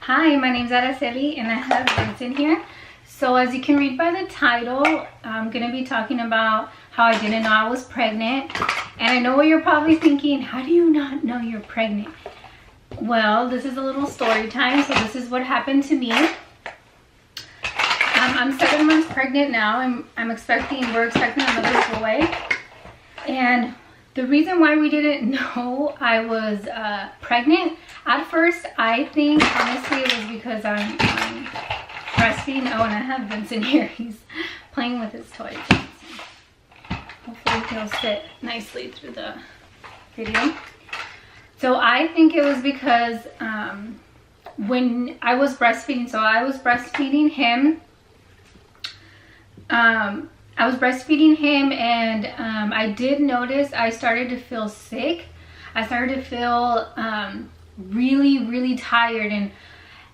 Hi, my name is Araceli and I have Vincent here. So as you can read by the title, I'm going to be talking about how I didn't know I was pregnant. And I know what you're probably thinking, how do you not know you're pregnant? Well, this is a little story time. So this is what happened to me. I'm 7 months pregnant now. we're expecting another boy. And the reason why we didn't know I was pregnant, at first, I think, honestly, it was because I'm breastfeeding. Oh, and I have Vincent here. He's playing with his toys. Hopefully he'll fit nicely through the video. So I think it was because when I was breastfeeding, so I was breastfeeding him. And I did notice I started to feel sick. I started to feel really tired, and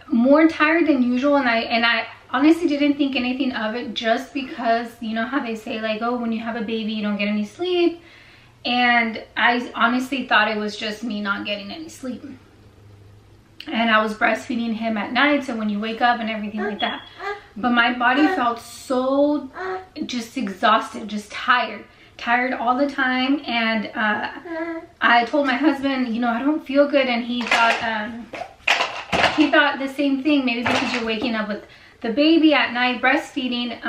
more tired than usual, and I honestly didn't think anything of it, just because you know how they say, like, oh, when you have a baby you don't get any sleep. And I honestly thought it was just me not getting any sleep. And I was breastfeeding him at night, so when you wake up and everything like that. But my body felt so just exhausted, just tired all the time. And I told my husband, you know, I don't feel good. And he thought the same thing. Maybe because you're waking up with the baby at night breastfeeding,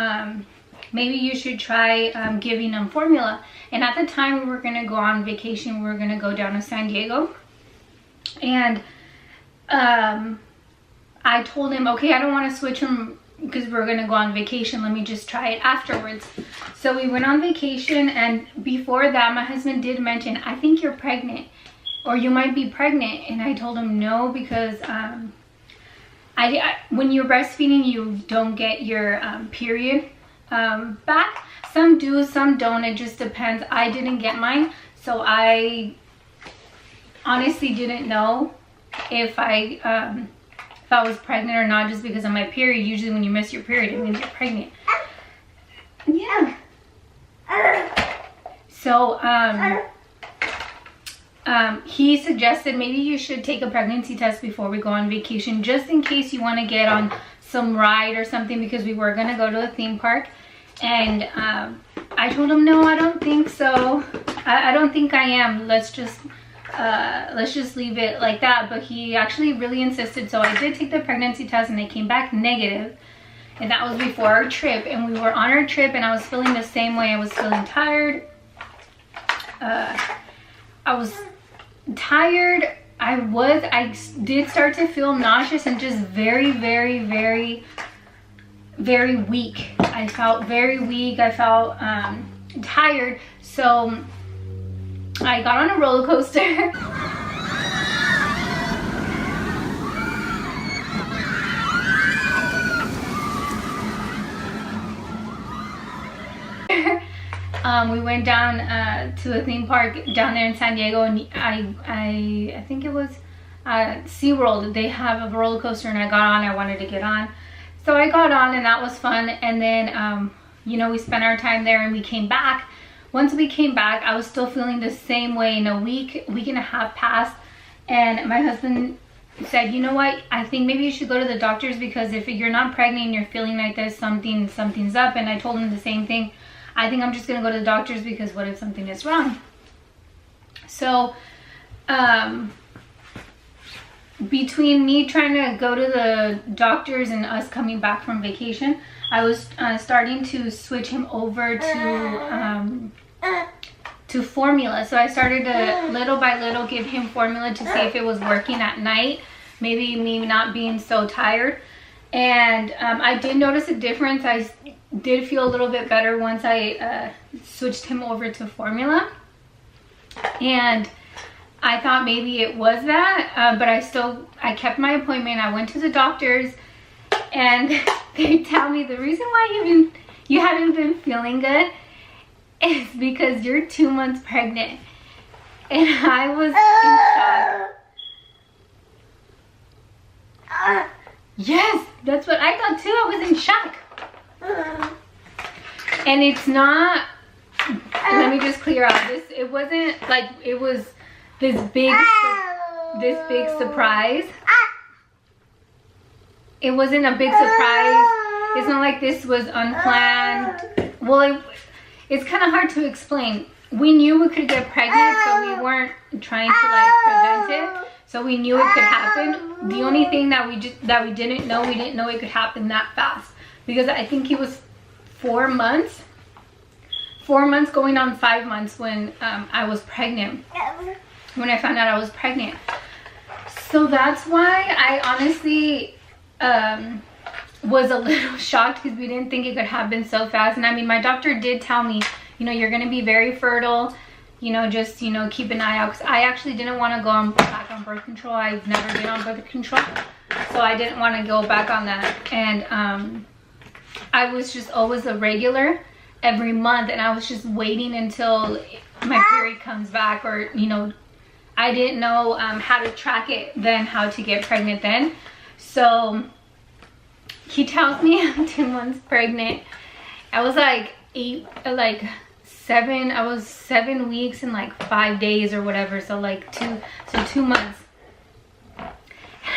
maybe you should try giving him formula. And at the time we were going to go on vacation. We were going to go down to San Diego. And I told him, okay, I don't want to switch him because we're going to go on vacation. Let me just try it afterwards. So we went on vacation, and before that, my husband did mention, I think you're pregnant, or you might be pregnant. And I told him no, because when you're breastfeeding, you don't get your period back. Some do, some don't. It just depends. I didn't get mine, so I honestly didn't know if I was pregnant or not, just because of my period. Usually when you miss your period, it means you're pregnant. Yeah. So he suggested maybe you should take a pregnancy test before we go on vacation, just in case you want to get on some ride or something, because we were going to go to a theme park. And I told him, no, I don't think so. I don't think I am. Let's just leave it like that. But he actually really insisted, so I did take the pregnancy test and it came back negative. And that was before our trip, and we were on our trip, and I was feeling the same way. I was feeling tired. I was tired. I did start to feel nauseous and just very weak. I felt very weak. I felt tired. So I got on a roller coaster. We went down to a theme park down there in San Diego, and I think it was SeaWorld. They have a roller coaster, and I got on. I wanted to get on, so I got on, and that was fun. And then you know, we spent our time there, and we came back. Once we came back, I was still feeling the same way. In a week and a half passed, and my husband said, you know what, I think maybe you should go to the doctors, because if you're not pregnant and you're feeling like this, something's up. And I told him the same thing. I think I'm just gonna go to the doctors, because what if something is wrong? So between me trying to go to the doctors and us coming back from vacation, I was starting to switch him over to formula. So I started to little by little give him formula to see if it was working at night, maybe me not being so tired. And I did notice a difference. I did feel a little bit better once I switched him over to formula. And I thought maybe it was that, but I kept my appointment. I went to the doctors, and they tell me the reason why you haven't been feeling good is because you're 2 months pregnant. And I was in shock. Yes, that's what I thought too. I was in shock. And it's not, let me just clear out this, it wasn't like it was this big surprise. it wasn't a big surprise. It's not like this was unplanned. Well, it's kind of hard to explain. We knew we could get pregnant, so we weren't trying to like prevent it. So we knew it could happen. The only thing that we didn't know it could happen that fast, because I think it was 4 months going on 5 months when I was pregnant. When I found out I was pregnant. So that's why I honestly was a little shocked, because we didn't think it could happen so fast. And I mean, my doctor did tell me, you know, you're going to be very fertile, you know, just, you know, keep an eye out. Because I actually didn't want to go back on birth control. I've never been on birth control, so I didn't want to go back on that. And I was just always a regular every month, and I was just waiting until my period comes back, or, you know, I didn't know how to track it then, how to get pregnant then. So he tells me I'm 2 months pregnant. I was like 7 weeks and like 5 days or whatever. So like 2 months.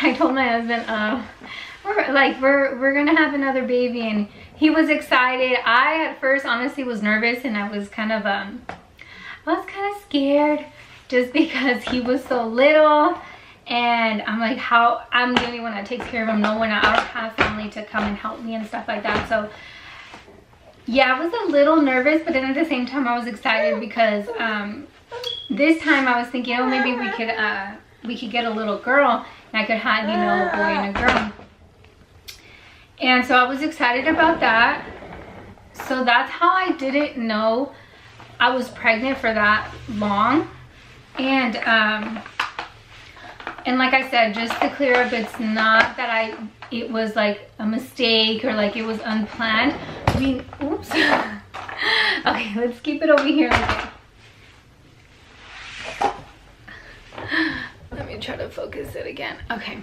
I told my husband, we're gonna have another baby, and he was excited. I at first honestly was nervous, and I was kind of scared, just because he was so little. And I'm like, I'm the only one that takes care of him. No one, I don't have family to come and help me and stuff like that. So yeah, I was a little nervous, but then at the same time I was excited, because this time I was thinking, oh, maybe we could get a little girl, and I could have, you know, a boy and a girl. And so I was excited about that. So that's how I didn't know I was pregnant for that long. And like I said, just to clear up, it's not that it was like a mistake or like it was unplanned. Oops. Okay, let's keep it over here. Okay. Let me try to focus it again. Okay.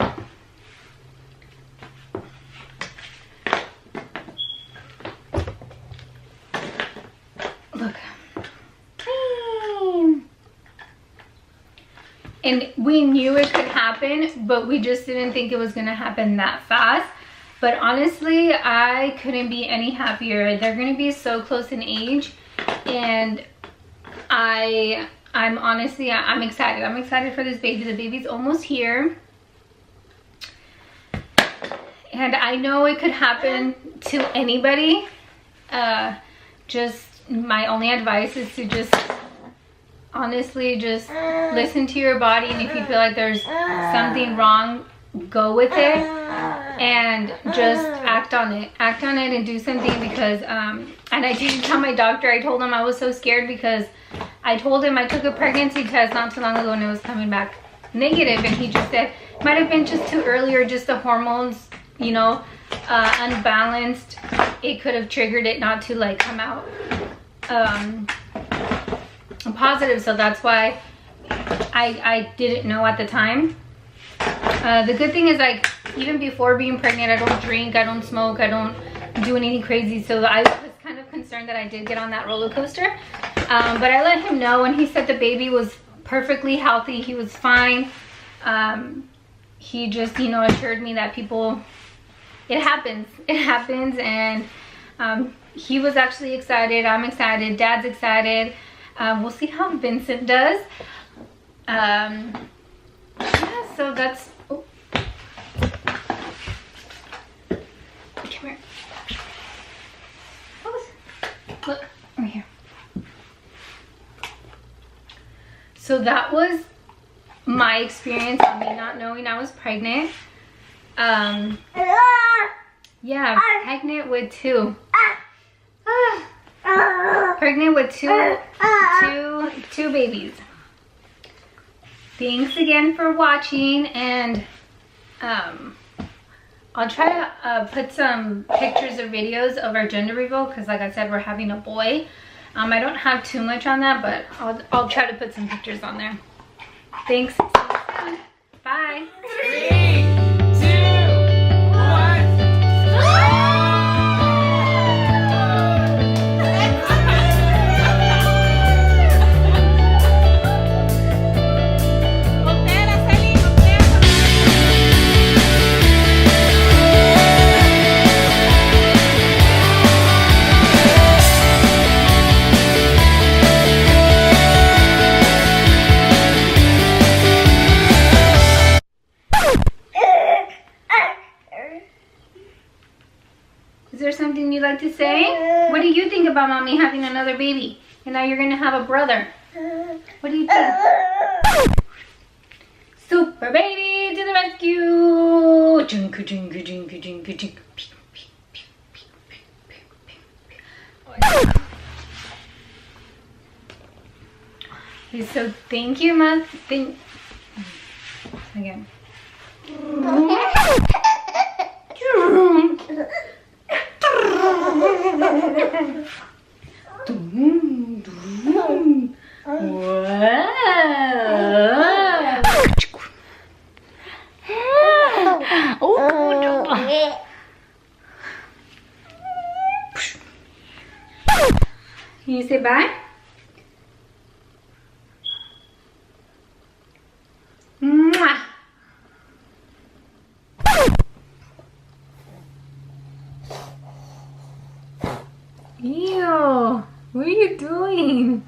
Look. And we knew it could happen, but we just didn't think it was gonna happen that fast. But honestly, I couldn't be any happier. They're gonna be so close in age, and I'm excited. I'm excited for this baby. The baby's almost here. And I know it could happen to anybody. Just my only advice is to just honestly just listen to your body, and if you feel like there's something wrong, go with it and just act on it and do something. Because and I did tell my doctor, I told him I was so scared, because I told him I took a pregnancy test not too long ago and it was coming back negative, and he just said it might have been just too early, or just the hormones, you know, unbalanced. It could have triggered it not to like come out positive. So that's why I didn't know at the time. The good thing is, like, even before being pregnant, I don't drink, I don't smoke, I don't do anything crazy. So I was kind of concerned that I did get on that roller coaster, but I let him know, and he said the baby was perfectly healthy, he was fine. He just, you know, assured me that it happens, and he was actually excited, I'm excited, Dad's excited. We'll see how Vincent does. Yeah, so that's, oh. Come here. Look, right here. So that was my experience of me not knowing I was pregnant. Yeah, pregnant with two. Pregnant with two babies. Thanks again for watching, and I'll try to put some pictures or videos of our gender reveal, because like I said, we're having a boy. I don't have too much on that, but I'll try to put some pictures on there. Thanks. Bye. anything you'd like to say? What do you think about mommy having another baby? And now you're gonna have a brother. What do you think? Super baby to the rescue! Jinka, jinka, jinka, jinka, jinka. Okay, so thank you, Ma. Again. Can you say bye? Mwah. Ew, what are you doing?